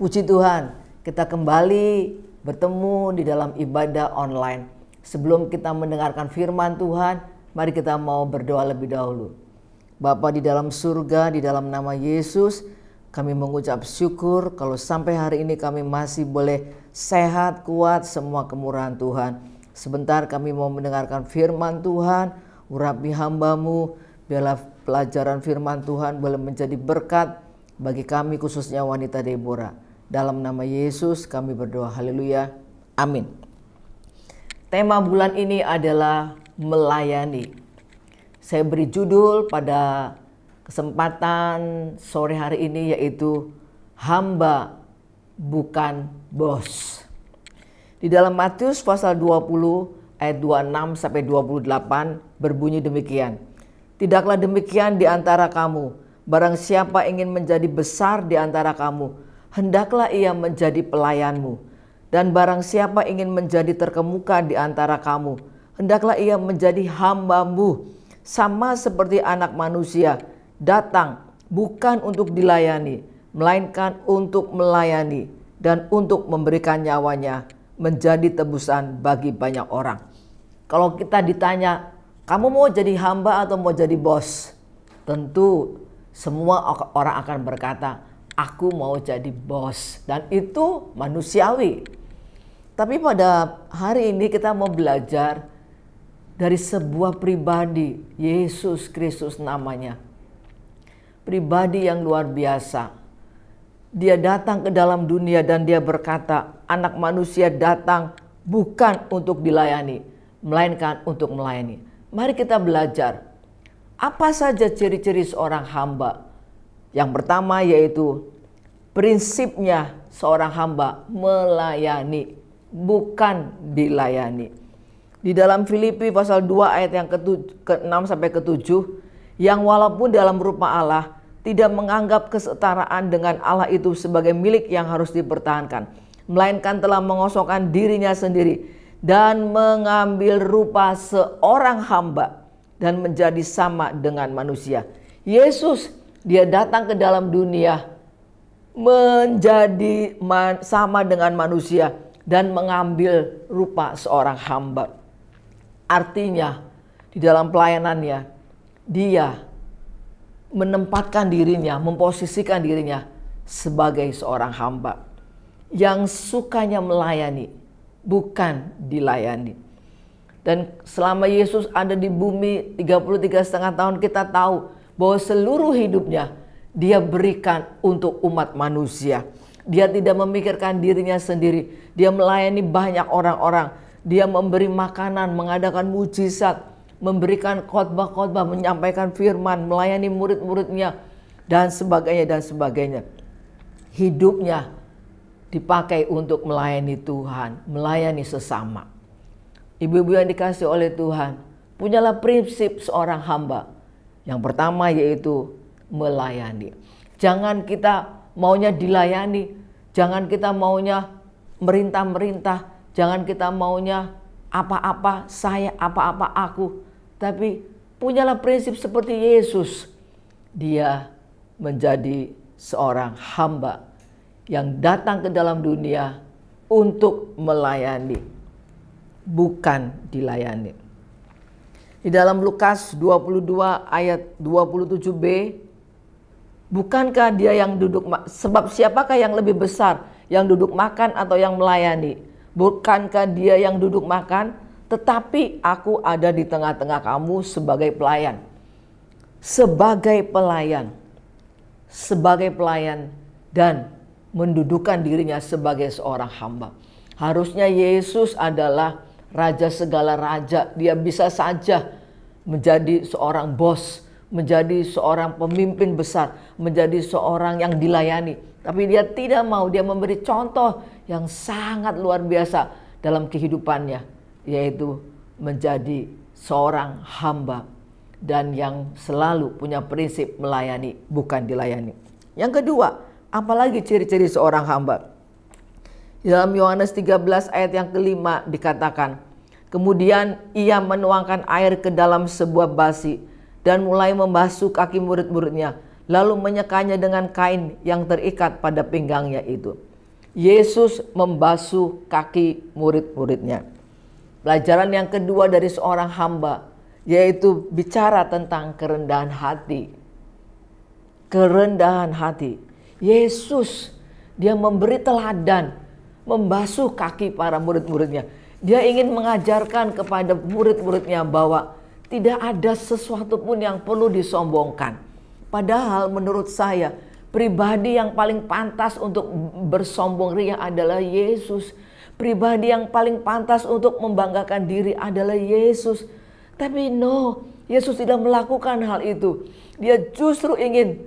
Puji Tuhan, kita kembali bertemu di dalam ibadah online. Sebelum kita mendengarkan firman Tuhan, mari kita mau berdoa lebih dahulu. Bapa di dalam surga, di dalam nama Yesus, kami mengucap syukur kalau sampai hari ini kami masih boleh sehat, kuat, semua kemurahan Tuhan. Sebentar kami mau mendengarkan firman Tuhan, urapi hamba-Mu, biarlah pelajaran firman Tuhan boleh menjadi berkat bagi kami khususnya wanita Deborah. Dalam nama Yesus kami berdoa, haleluya, amin. Tema bulan ini adalah melayani. Saya beri judul pada kesempatan sore hari ini yaitu hamba bukan bos. Di dalam Matius pasal 20 ayat 26 sampai 28 berbunyi demikian. Tidaklah demikian di antara kamu, barang siapa ingin menjadi besar di antara kamu, hendaklah ia menjadi pelayanmu. Dan barang siapa ingin menjadi terkemuka di antara kamu, hendaklah ia menjadi hamba-Mu. Sama seperti Anak Manusia datang bukan untuk dilayani, melainkan untuk melayani dan untuk memberikan nyawanya menjadi tebusan bagi banyak orang. Kalau kita ditanya, kamu mau jadi hamba atau mau jadi bos? Tentu semua orang akan berkata, aku mau jadi bos, dan itu manusiawi. Tapi pada hari ini kita mau belajar dari sebuah pribadi, Yesus Kristus namanya. Pribadi yang luar biasa. Dia datang ke dalam dunia dan dia berkata, Anak Manusia datang bukan untuk dilayani, melainkan untuk melayani. Mari kita belajar. Apa saja ciri-ciri seorang hamba? Yang pertama yaitu prinsipnya seorang hamba melayani, bukan dilayani. Di dalam Filipi pasal 2 ayat yang ke-6 sampai ke-7, yang walaupun dalam rupa Allah tidak menganggap kesetaraan dengan Allah itu sebagai milik yang harus dipertahankan, melainkan telah mengosongkan dirinya sendiri dan mengambil rupa seorang hamba dan menjadi sama dengan manusia. Yesus, dia datang ke dalam dunia menjadi sama dengan manusia dan mengambil rupa seorang hamba. Artinya di dalam pelayanannya dia menempatkan dirinya, memposisikan dirinya sebagai seorang hamba yang sukanya melayani, bukan dilayani. Dan selama Yesus ada di bumi 33,5 tahun, kita tahu bahwa seluruh hidupnya dia berikan untuk umat manusia. Dia tidak memikirkan dirinya sendiri. Dia melayani banyak orang-orang. Dia memberi makanan, mengadakan mujizat, memberikan khotbah-khotbah, menyampaikan firman, melayani murid-muridnya, dan sebagainya dan sebagainya. Hidupnya dipakai untuk melayani Tuhan, melayani sesama. Ibu-ibu yang dikasih oleh Tuhan, punyalah prinsip seorang hamba. Yang pertama yaitu melayani. Jangan kita maunya dilayani, jangan kita maunya merintah-merintah, jangan kita maunya apa-apa saya, apa-apa aku. Tapi punyalah prinsip seperti Yesus. Dia menjadi seorang hamba yang datang ke dalam dunia untuk melayani, bukan dilayani. Di dalam Lukas 22 ayat 27b, bukankah dia yang duduk, sebab siapakah yang lebih besar, yang duduk makan atau yang melayani? Bukankah dia yang duduk makan? Tetapi aku ada di tengah-tengah kamu sebagai pelayan. Sebagai pelayan. Sebagai pelayan dan mendudukan dirinya sebagai seorang hamba. Harusnya Yesus adalah Raja segala raja. Dia bisa saja menjadi seorang bos, menjadi seorang pemimpin besar, menjadi seorang yang dilayani. Tapi dia tidak mau, dia memberi contoh yang sangat luar biasa dalam kehidupannya, yaitu menjadi seorang hamba dan yang selalu punya prinsip melayani, bukan dilayani. Yang kedua, apalagi ciri-ciri seorang hamba? Di dalam Yohanes 13 ayat yang ke-5 dikatakan, kemudian ia menuangkan air ke dalam sebuah basi dan mulai membasuh kaki murid-muridnya, lalu menyekanya dengan kain yang terikat pada pinggangnya itu. Yesus membasuh kaki murid-muridnya. Pelajaran yang kedua dari seorang hamba, yaitu bicara tentang kerendahan hati. Kerendahan hati. Yesus, dia memberi teladan, membasuh kaki para murid-muridnya. Dia ingin mengajarkan kepada murid-muridnya bahwa tidak ada sesuatu pun yang perlu disombongkan. Padahal menurut saya, pribadi yang paling pantas untuk bersombong ria adalah Yesus. Pribadi yang paling pantas untuk membanggakan diri adalah Yesus. Tapi no, Yesus tidak melakukan hal itu. Dia justru ingin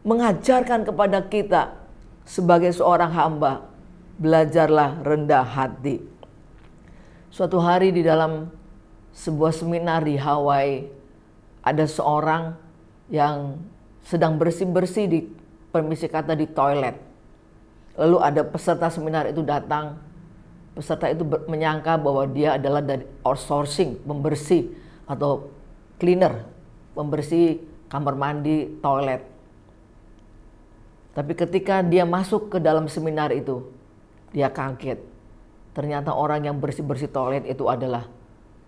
mengajarkan kepada kita sebagai seorang hamba, belajarlah rendah hati. Suatu hari di dalam sebuah seminar di Hawaii, ada seorang yang sedang bersih-bersih di, permisi kata, di toilet. Lalu ada peserta seminar itu datang. Peserta itu menyangka bahwa dia adalah dari outsourcing, pembersih atau cleaner, pembersih kamar mandi, toilet. Tapi ketika dia masuk ke dalam seminar itu, dia kaget. Ternyata orang yang bersih-bersih toilet itu adalah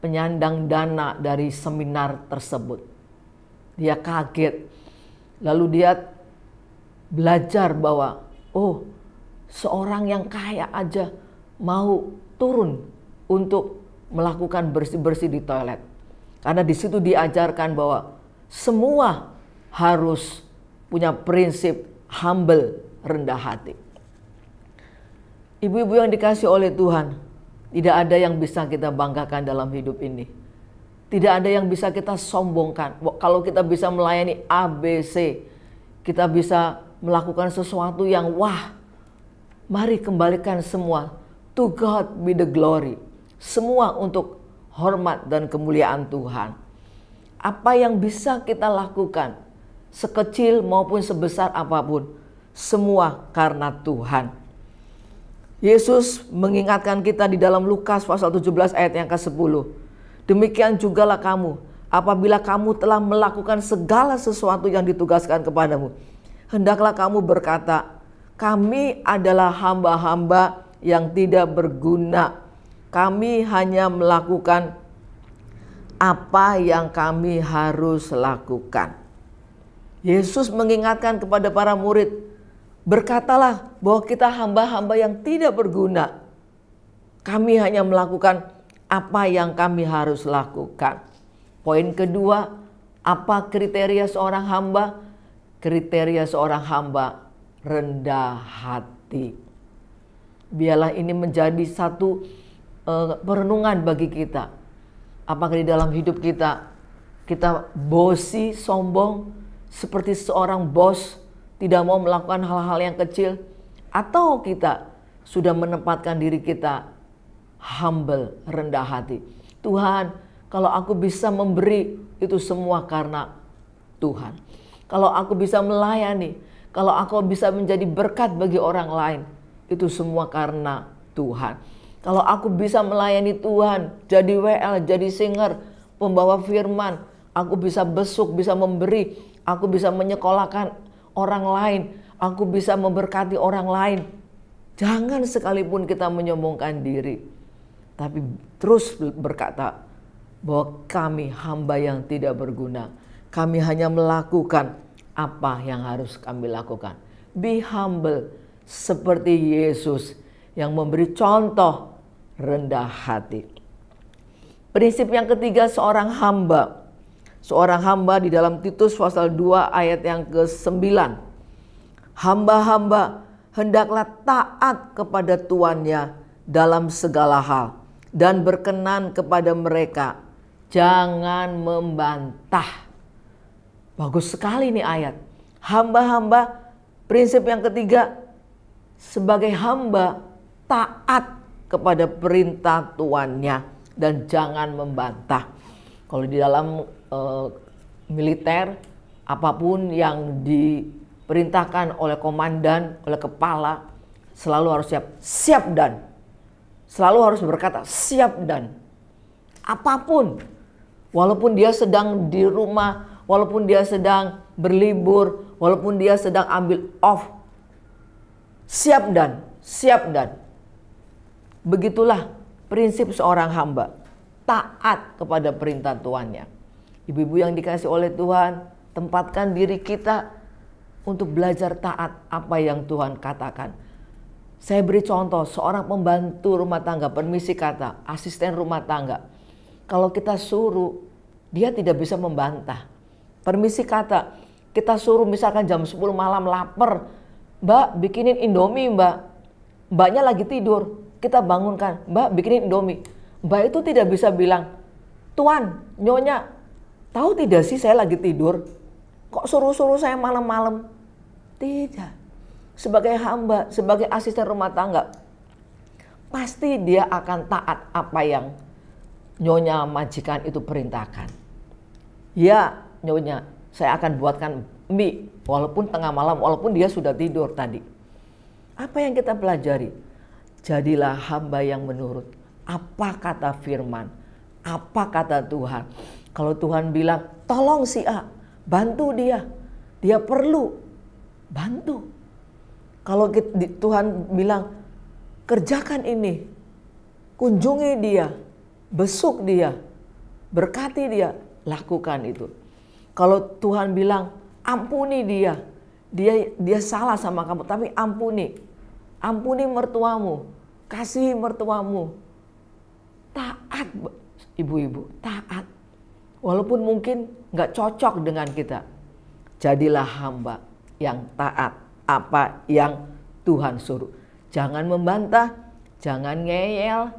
penyandang dana dari seminar tersebut. Dia kaget. Lalu dia belajar bahwa, oh, seorang yang kaya aja mau turun untuk melakukan bersih-bersih di toilet. Karena di situ diajarkan bahwa semua harus punya prinsip humble, rendah hati. Ibu-ibu yang dikasih oleh Tuhan, tidak ada yang bisa kita banggakan dalam hidup ini. Tidak ada yang bisa kita sombongkan. Kalau kita bisa melayani ABC, kita bisa melakukan sesuatu yang wah, mari kembalikan semua. To God be the glory. Semua untuk hormat dan kemuliaan Tuhan. Apa yang bisa kita lakukan, sekecil maupun sebesar apapun, semua karena Tuhan. Yesus mengingatkan kita di dalam Lukas pasal 17 ayat yang ke-10. Demikian jugalah kamu, apabila kamu telah melakukan segala sesuatu yang ditugaskan kepadamu, hendaklah kamu berkata, kami adalah hamba-hamba yang tidak berguna. Kami hanya melakukan apa yang kami harus lakukan. Yesus mengingatkan kepada para murid, berkatalah bahwa kita hamba-hamba yang tidak berguna. Kami hanya melakukan apa yang kami harus lakukan. Poin kedua, apa kriteria seorang hamba? Kriteria seorang hamba rendah hati. Biarlah ini menjadi satu perenungan bagi kita. Apakah di dalam hidup kita bosi, sombong, seperti seorang bos, tidak mau melakukan hal-hal yang kecil, atau kita sudah menempatkan diri kita humble, rendah hati. Tuhan, kalau aku bisa memberi, itu semua karena Tuhan. Kalau aku bisa melayani, kalau aku bisa menjadi berkat bagi orang lain, itu semua karena Tuhan. Kalau aku bisa melayani Tuhan, jadi WL, jadi singer, pembawa firman, aku bisa besuk, bisa memberi, aku bisa menyekolahkan orang lain, aku bisa memberkati orang lain. Jangan sekalipun kita menyombongkan diri, tapi terus berkata bahwa kami hamba yang tidak berguna. Kami hanya melakukan apa yang harus kami lakukan. Be humble seperti Yesus yang memberi contoh rendah hati. Prinsip yang ketiga, seorang hamba. Seorang hamba di dalam Titus pasal 2 ayat yang ke-9. Hamba-hamba hendaklah taat kepada tuannya dalam segala hal dan berkenan kepada mereka. Jangan membantah. Bagus sekali nih ayat. Hamba-hamba, prinsip yang ketiga, sebagai hamba taat kepada perintah tuannya dan jangan membantah. Kalau di dalam militer, apapun yang diperintahkan oleh komandan, oleh kepala, selalu harus siap. Siap dan. Selalu harus berkata siap dan. Apapun. Walaupun dia sedang di rumah, walaupun dia sedang berlibur, walaupun dia sedang ambil off. Siap dan. siap dan. Begitulah prinsip seorang hamba, taat kepada perintah tuannya. Ibu-ibu yang dikasih oleh Tuhan, tempatkan diri kita untuk belajar taat apa yang Tuhan katakan. Saya beri contoh, seorang pembantu rumah tangga, permisi kata, asisten rumah tangga. Kalau kita suruh, dia tidak bisa membantah. Permisi kata, kita suruh misalkan jam 10 malam lapar, Mbak bikinin Indomie Mbak. Mbaknya lagi tidur, kita bangunkan, Mbak bikinin Indomie. Mbak itu tidak bisa bilang, Tuan, Nyonya, tahu tidak sih saya lagi tidur? Kok suruh-suruh saya malam-malam? Tidak. Sebagai hamba, sebagai asisten rumah tangga, pasti dia akan taat apa yang Nyonya majikan itu perintahkan. Ya, Nyonya, saya akan buatkan mie walaupun tengah malam, walaupun dia sudah tidur tadi. Apa yang kita pelajari? Jadilah hamba yang menurut apa kata firman, apa kata Tuhan. Kalau Tuhan bilang, tolong si A, bantu dia perlu, bantu. Kalau Tuhan bilang, kerjakan ini, kunjungi dia, besuk dia, berkati dia, lakukan itu. Kalau Tuhan bilang, ampuni dia salah sama kamu, tapi ampuni mertuamu, kasihi mertuamu. Taat, ibu-ibu, taat. Walaupun mungkin gak cocok dengan kita, jadilah hamba yang taat apa yang Tuhan suruh. Jangan membantah, jangan ngeyel,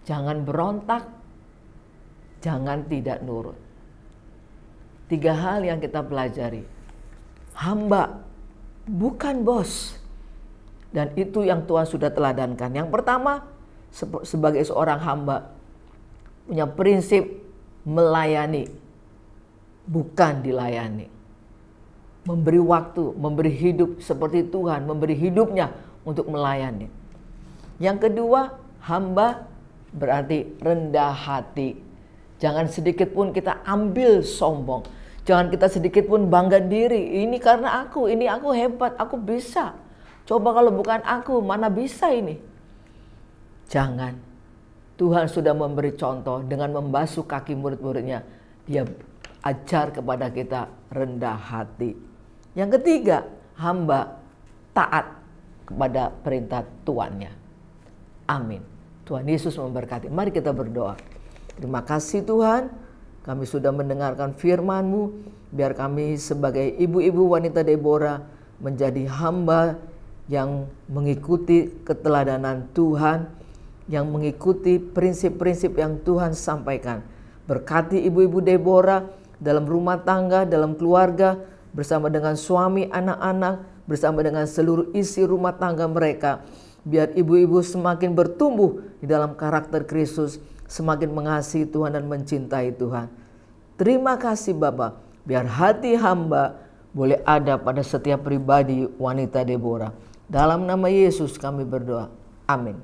jangan berontak, jangan tidak nurut. 3 hal yang kita pelajari. Hamba, bukan bos. Dan itu yang Tuhan sudah teladankan. Yang pertama, sebagai seorang hamba, punya prinsip melayani, bukan dilayani. Memberi waktu, memberi hidup seperti Tuhan, memberi hidupnya untuk melayani. Yang kedua, hamba berarti rendah hati. Jangan sedikit pun kita ambil sombong. Jangan kita sedikit pun bangga diri. Ini karena aku, ini aku hebat, aku bisa. Coba kalau bukan aku, mana bisa ini? Jangan. Tuhan sudah memberi contoh dengan membasuh kaki murid-muridnya. Dia ajar kepada kita rendah hati. Yang ketiga, hamba taat kepada perintah tuannya. Amin. Tuhan Yesus memberkati. Mari kita berdoa. Terima kasih Tuhan, kami sudah mendengarkan firman-Mu. Biar kami sebagai ibu-ibu wanita Deborah menjadi hamba yang mengikuti keteladanan Tuhan, yang mengikuti prinsip-prinsip yang Tuhan sampaikan. Berkati ibu-ibu Deborah dalam rumah tangga, dalam keluarga, bersama dengan suami, anak-anak, bersama dengan seluruh isi rumah tangga mereka. Biar ibu-ibu semakin bertumbuh di dalam karakter Kristus, semakin mengasihi Tuhan dan mencintai Tuhan. Terima kasih Bapa, biar hati hamba boleh ada pada setiap pribadi wanita Deborah. Dalam nama Yesus kami berdoa. Amin.